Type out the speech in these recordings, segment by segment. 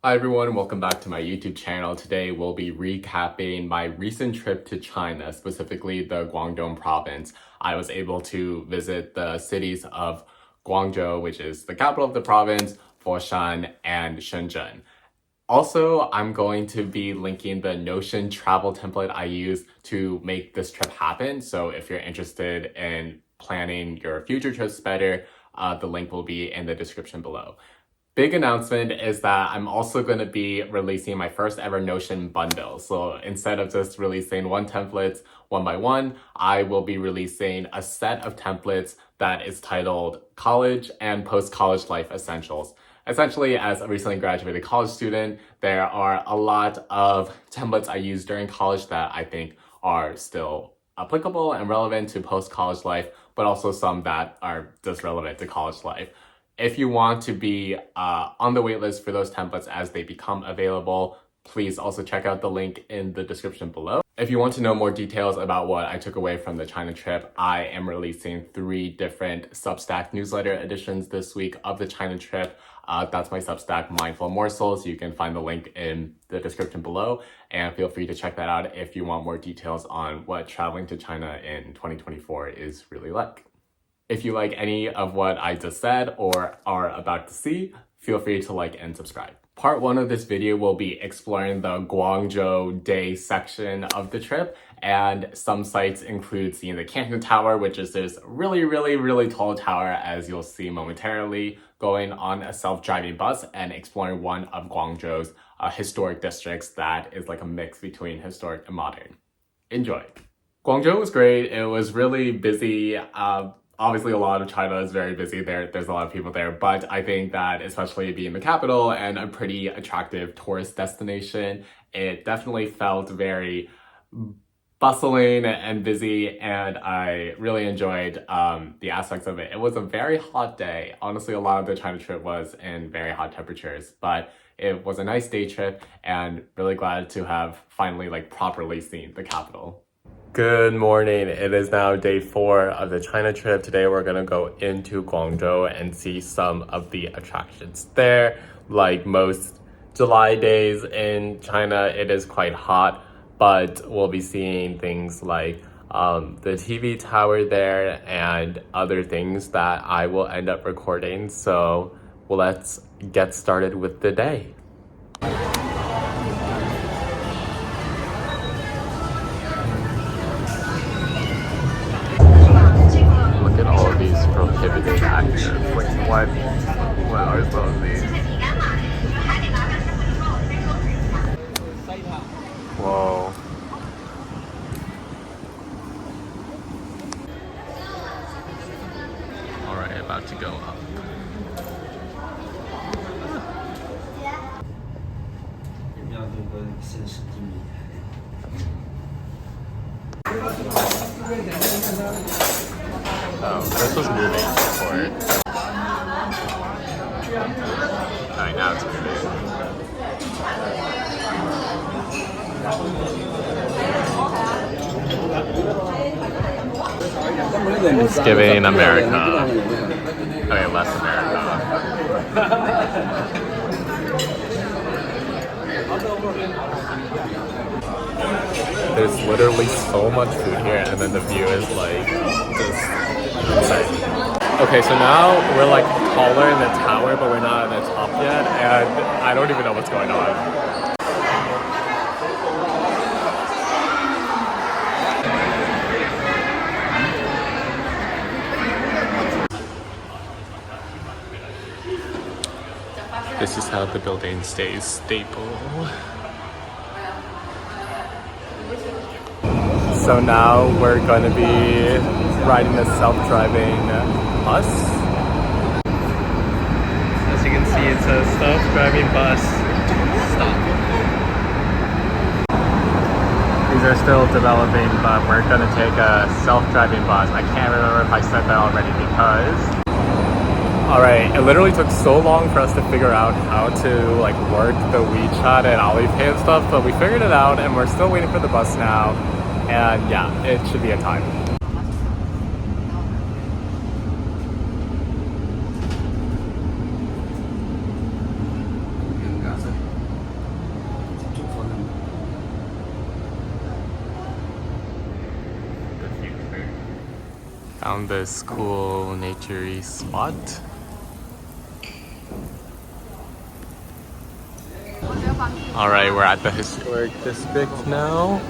Hi everyone, welcome back to my YouTube channel. Today we'll be recapping my recent trip to China, specifically the Guangdong province. I was able to visit the cities of Guangzhou, which is the capital of the province, Foshan, and Shenzhen. Also, I'm going to be linking the Notion travel template I use to make this trip happen. So if you're interested in planning your future trips better, the link will be in the description below. Big announcement is that I'm also going to be releasing my first ever Notion bundle. So instead of just releasing one template one by one, I will be releasing a set of templates that is titled College and Post-College Life Essentials. Essentially, as a recently graduated college student, there are a lot of templates I used during college that I think are still applicable and relevant to post-college life, but also some that are just relevant to college life. If you want to be on the waitlist for those templates as they become available, please also check out the link in the description below. If you want to know more details about what I took away from the China trip, I am releasing 3 different Substack newsletter editions this week of the China trip. That's my Substack Mindful Morsels. You can find the link in the description below, and feel free to check that out if you want more details on what traveling to China in 2024 is really like. If you like any of what I just said or are about to see, feel free to like and subscribe. Part 1 of this video will be exploring the Guangzhou Day section of the trip, and some sites include seeing the Canton Tower, which is this really tall tower, as you'll see momentarily, going on a self-driving bus and exploring one of Guangzhou's historic districts that is like a mix between historic and modern. Enjoy. Guangzhou was great. It was really busy. Obviously, a lot of China is very busy. There's a lot of people there, but I think that especially being the capital and a pretty attractive tourist destination, it definitely felt very bustling and busy, and I really enjoyed the aspects of it. It was a very hot day. Honestly, a lot of the China trip was in very hot temperatures, but it was a nice day trip and really glad to have finally properly seen the capital. Good morning. It is now day 4 of the China trip. Today we're going to go into Guangzhou and see some of the attractions there. Like most July days in China, it is quite hot, but we'll be seeing things like the TV tower there and other things that I will end up recording. So let's get started with the day. These prohibited actors. What are some of these? Whoa. Alright, about to go up. Oh, this was moving before. Alright, now it's moving. It's giving America. Okay, less America. There's literally so much food here, and then the view is just insane. Okay, so now we're taller in the tower, but we're not at the top yet, and I don't even know what's going on. This is how the building stays stable. So now we're going to be riding a self-driving bus. As you can see, it's a self-driving bus. Stop. These are still developing, but we're going to take a self-driving bus. I can't remember if I said that already because... Alright, it literally took so long for us to figure out how to work the WeChat and Alipay and stuff, but we figured it out and we're still waiting for the bus now. And yeah, it should be in time. found this cool nature-y spot. Alright, we're at the historic district now.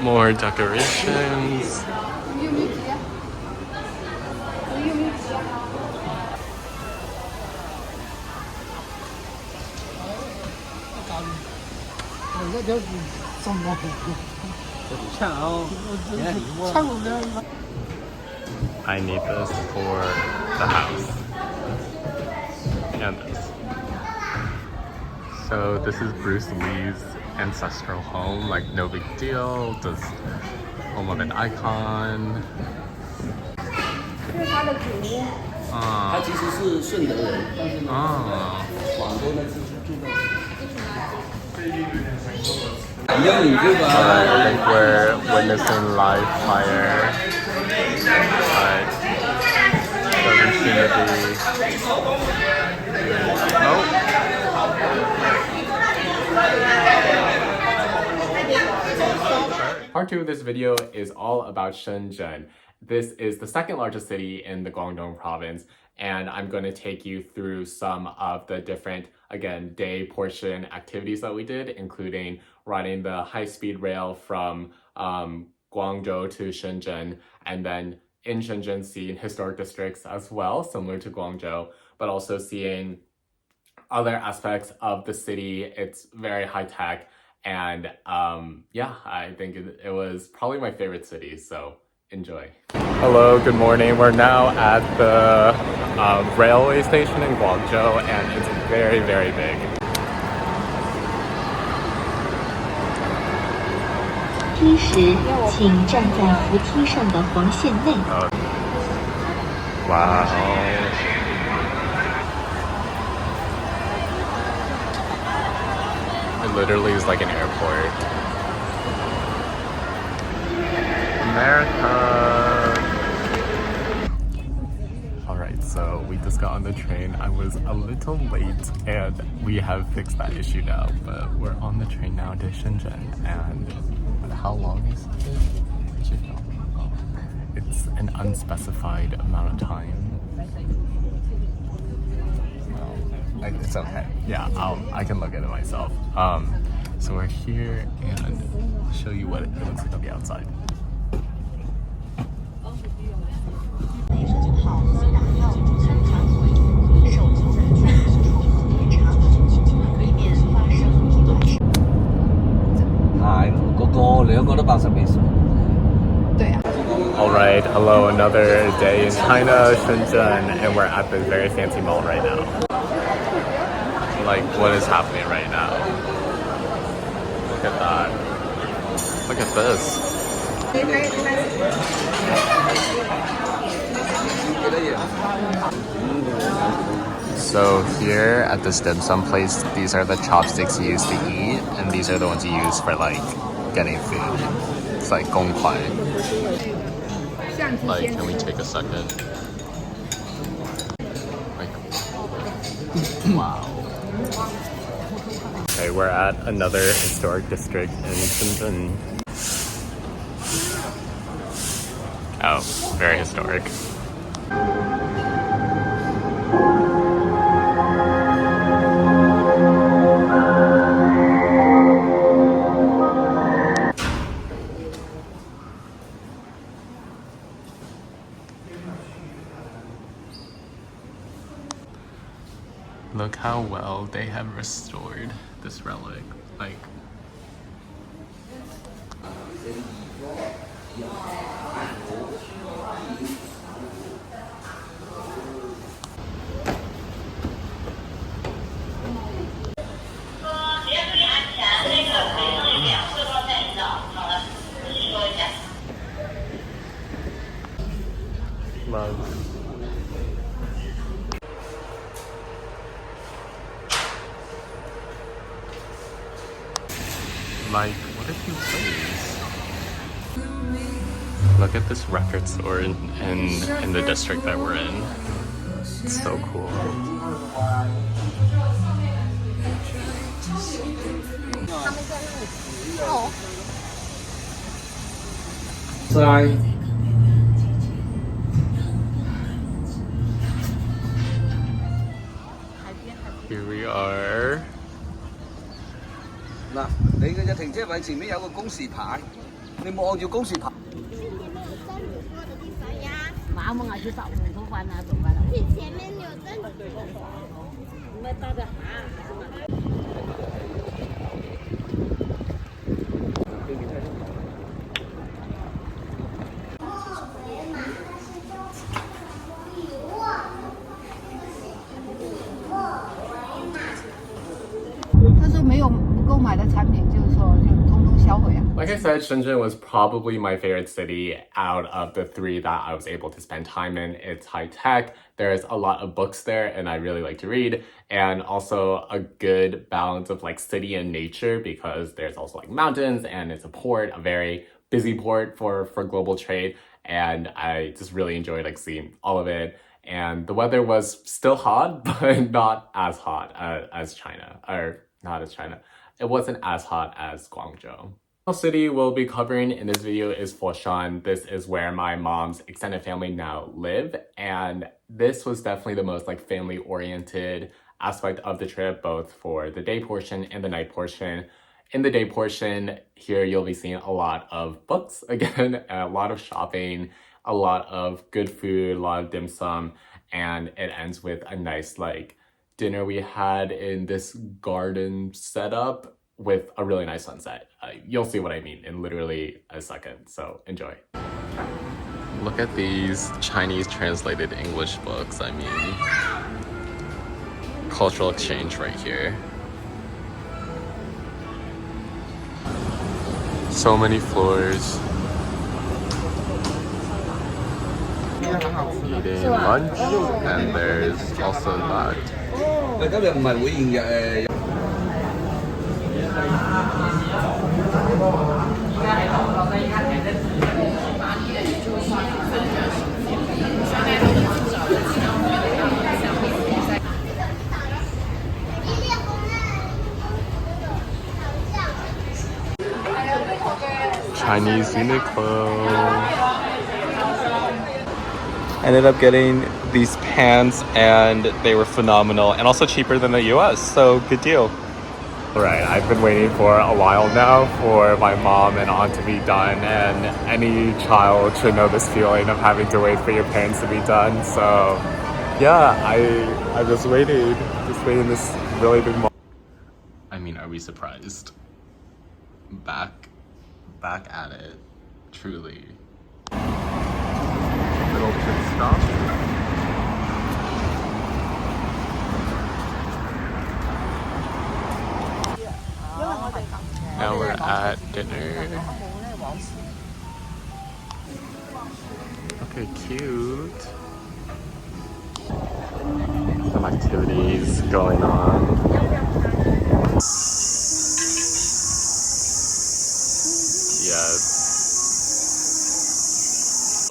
More decorations. I need this for the house. And this. So this is Bruce Lee's ancestral home, like no big deal, just home of an icon. 这是他的祖屋。他其实是顺德人，但是呢，广州呢是住在。I think we're witnessing live fire, but doesn't seem to be. Nope. Part 2 of this video is all about Shenzhen. This is the second largest city in the Guangdong province, and I'm going to take you through some of the different, again, day portion activities that we did, including riding the high-speed rail from Guangzhou to Shenzhen, and then in Shenzhen seeing historic districts as well, similar to Guangzhou, but also seeing other aspects of the city. It's very high-tech, and yeah, I think it was probably my favorite city, so enjoy. Hello, good morning. We're now at the railway station in Guangzhou, and it's very, very big. 梯时，请站在扶梯上的黄线内。Wow. It literally is like an airport. America. Alright, so we just got on the train. I was a little late and we have fixed that issue now, but we're on the train now to Shenzhen. And how long is it? It's an unspecified amount of time. It's okay. Yeah, I can look at it myself. So we're here and I'll show you what it looks like on the outside. Alright, hello, another day in China, Shenzhen, and we're at this very fancy mall right now. Like, what is happening right now? Look at that. Look at this. So here at this dim sum place, these are the chopsticks you use to eat, and these are the ones you use for like getting food. It's like gongkuai. Like, can we take a second? Like, wow. Okay, we're at another historic district in Shenzhen. Oh, very historic. Look how well they have restored this relic. Like, love. Like, what if you please? Look at this record store in the district that we're in. It's so cool. Here we are. 嗱，你嘅只停車位前面有個公示牌，你望住公示牌。麻木啊，去找五头饭啊，怎么办？你前面有灯。我们到的哈。他说没有不购买的产品，就是说就通通销毁啊。Like I said, Shenzhen was probably my favorite city out of the three that I was able to spend time in. It's high tech, there's a lot of books there, and I really like to read, and also a good balance of like city and nature because there's also like mountains and it's a port, a very busy port for global trade, and I just really enjoyed like seeing all of it. And the weather was still hot, but not as hot as China, or not as China. It wasn't as hot as Guangzhou. The city we'll be covering in this video is Foshan. This is where my mom's extended family now live, and this was definitely the most like family oriented aspect of the trip, both for the day portion and the night portion. In the day portion, here you'll be seeing a lot of books again, a lot of shopping, a lot of good food, a lot of dim sum, and it ends with a nice like dinner we had in this garden setup with a really nice sunset. You'll see what I mean in literally a second, so enjoy. Look at these Chinese translated English books. I mean, cultural exchange right here. So many floors. Eating lunch, and there's also that. 今日唔係會員日Chinese Uniqlo. Ended up getting these pants and they were phenomenal and also cheaper than the US, so good deal. Right, I've been waiting for a while now for my mom and aunt to be done, and any child should know this feeling of having to wait for your parents to be done. So yeah, I just waiting this really big moment. I mean, are we surprised? Back at it, truly. Little pit stop. Now we're at dinner. Okay, cute. Some activities going on. Yes.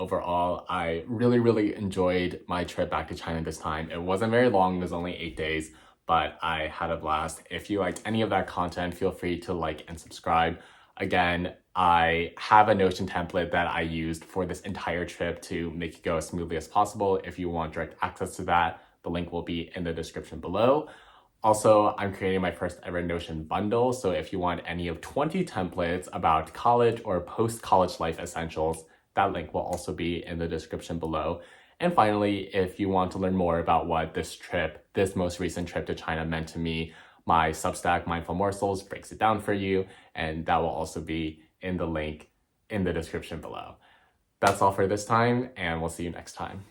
Overall, I really enjoyed my trip back to China this time. It wasn't very long, it was only 8 days, but I had a blast. If you liked any of that content, feel free to like and subscribe. Again, I have a Notion template that I used for this entire trip to make it go as smoothly as possible. If you want direct access to that, the link will be in the description below. Also, I'm creating my first ever Notion bundle, so if you want any of 20 templates about college or post-college life essentials, that link will also be in the description below. And finally, if you want to learn more about what this most recent trip to China meant to me, my Substack, Mindful Morsels, breaks it down for you, and that will also be in the link in the description below. That's all for this time, and we'll see you next time.